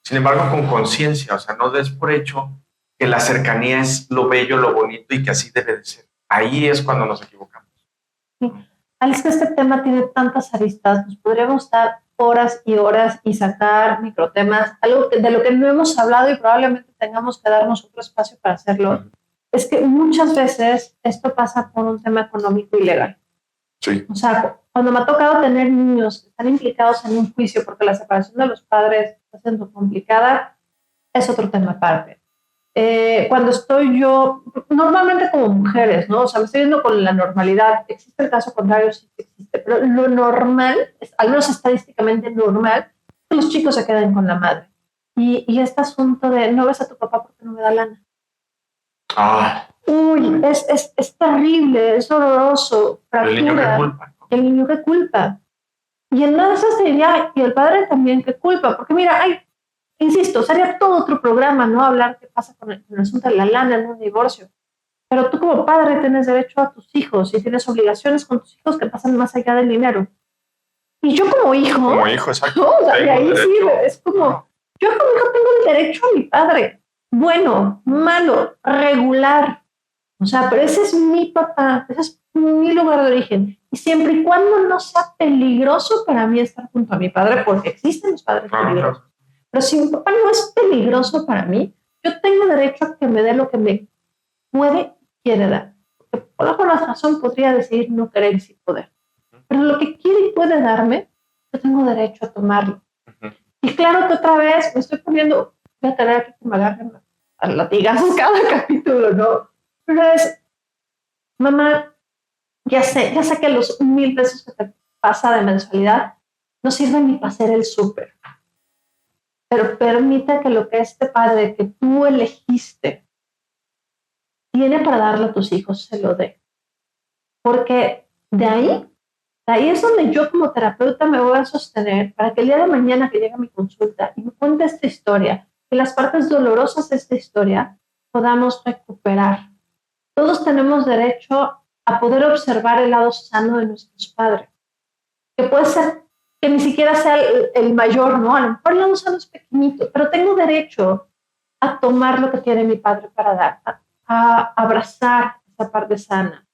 Sin embargo, con conciencia, o sea, no des por hecho que la cercanía es lo bello, lo bonito y que así debe de ser. Ahí es cuando nos equivocamos. Sí. Es que este tema tiene tantas aristas, nos podríamos estar horas y horas y sacar microtemas, algo de lo que no hemos hablado y probablemente tengamos que darnos otro espacio para hacerlo. Es que muchas veces esto pasa por un tema económico y legal. Sí. O sea, cuando me ha tocado tener niños que están implicados en un juicio porque la separación de los padres está siendo complicada, es otro tema aparte. Cuando estoy yo, normalmente como mujeres, ¿no? O sea, me estoy viendo con la normalidad. Existe el caso contrario, sí existe, pero lo normal, al menos estadísticamente normal, que los chicos se queden con la madre. Y este asunto de no ves a tu papá porque no me da lana. es terrible, es doloroso, El niño que fractura. culpa. El niño que culpa. Y entonces te diría, y el padre también que culpa, porque mira, insisto, sería todo otro programa, ¿no? Hablar qué pasa con el asunto de la lana en un divorcio. Pero tú como padre tienes derecho a tus hijos y tienes obligaciones con tus hijos que pasan más allá del dinero. Y yo como hijo, Como hijo, exacto. ¿no? O sea, y Tengo ahí sí, derecho. es como, yo como hijo tengo el derecho a mi padre. Bueno, malo, regular. O sea, pero ese es mi papá, ese es mi lugar de origen. Y siempre y cuando no sea peligroso para mí estar junto a mi padre, porque existen los padres peligrosos. Pero si mi papá no es peligroso para mí, yo tengo derecho a que me dé lo que me puede y quiere dar. Porque por alguna razón podría decidir no querer y sin poder. Pero lo que quiere y puede darme, yo tengo derecho a tomarlo. Y claro que otra vez me estoy poniendo, voy a tener que me agarren a latigazos cada capítulo, ¿no? Pero es, mamá, ya sé que los 1,000 pesos que te pasa de mensualidad no sirven ni para hacer el súper. Pero permite que lo que este padre que tú elegiste tiene para darle a tus hijos se lo dé. Porque de ahí es donde yo como terapeuta me voy a sostener para que el día de mañana que llegue a mi consulta y me cuente esta historia, que las partes dolorosas de esta historia podamos recuperar. Todos tenemos derecho a poder observar el lado sano de nuestros padres, que puede ser que ni siquiera sea el mayor, ¿no? A lo mejor el lado sano es pequeñito, pero tengo derecho a tomar lo que tiene mi padre para dar, a abrazar esa parte sana.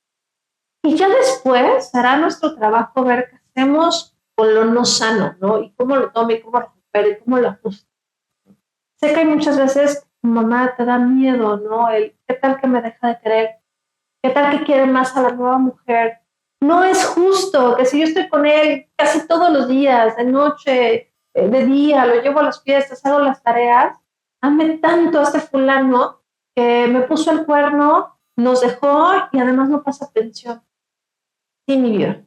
Y ya después será nuestro trabajo ver qué hacemos con lo no sano, ¿no? Y cómo lo tome, cómo lo recupere, cómo lo ajuste. Sé que hay muchas veces, mamá, te da miedo, ¿no? ¿Qué tal que me deja de querer? ¿Qué tal que quiere más a la nueva mujer? No es justo que si yo estoy con él casi todos los días, de noche, de día, lo llevo a las fiestas, hago las tareas, ame tanto a este fulano que me puso el cuerno, nos dejó y además no pasa pensión. Sí, mi vida.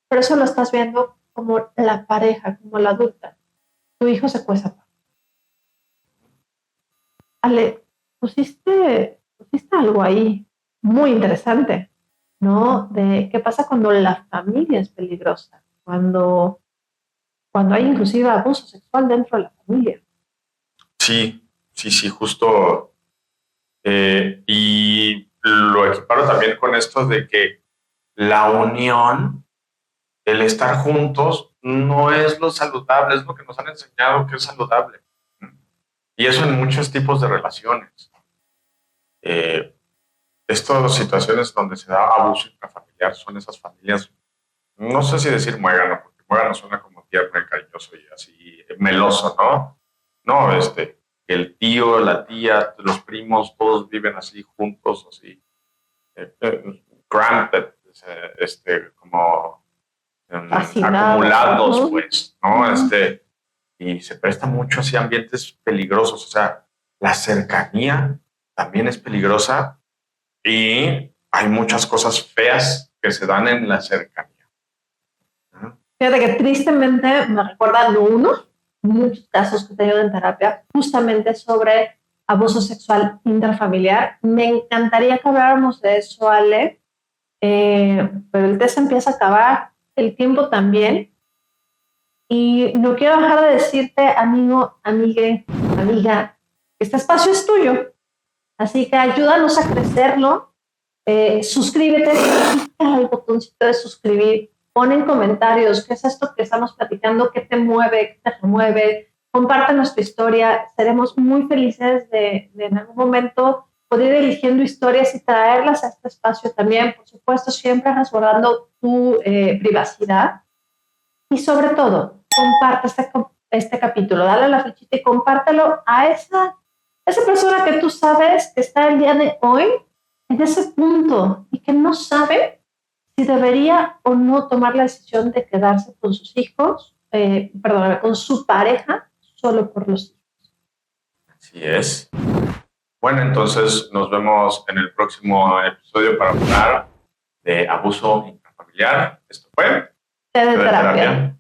Pero eso lo estás viendo como la pareja, como la adulta. Tu hijo se cuesta. Ale, pusiste algo ahí muy interesante, ¿no? De qué pasa cuando la familia es peligrosa, cuando hay inclusive abuso sexual dentro de la familia. Sí, justo. Y lo equiparo también con esto de que la unión, el estar juntos, no es lo saludable, es lo que nos han enseñado que es saludable. Y eso en muchos tipos de relaciones. Estas situaciones donde se da abuso intrafamiliar son esas familias, no sé si decir muégano, porque muégano suena como tierno y cariñoso y así meloso, ¿no? No, el tío, la tía, los primos, todos viven así juntos, así, cramped, como acumulados, pues, ¿no? Y se presta mucho así ambientes peligrosos, o sea, la cercanía también es peligrosa y hay muchas cosas feas que se dan en la cercanía. Fíjate que tristemente me recuerda muchos casos que he tenido en terapia justamente sobre abuso sexual intrafamiliar. Me encantaría que habláramos de eso, Ale, pero el test empieza a acabar, el tiempo también. Y no quiero dejar de decirte, amigo, amiga, que este espacio es tuyo. Así que ayúdanos a crecerlo. Suscríbete, clica al botoncito de suscribir. Pon en comentarios qué es esto que estamos platicando, qué te mueve, qué te remueve. Comparte nuestra historia. Seremos muy felices de en algún momento poder ir eligiendo historias y traerlas a este espacio también. Por supuesto, siempre resguardando tu privacidad. Y sobre todo, comparte este capítulo. Dale la flechita y compártelo a esa persona que tú sabes que está el día de hoy en ese punto y que no sabe si debería o no tomar la decisión de quedarse con sus hijos, con su pareja, solo por los hijos. Así es. Bueno, entonces nos vemos en el próximo episodio para hablar de abuso intrafamiliar. Esto fue Terapia.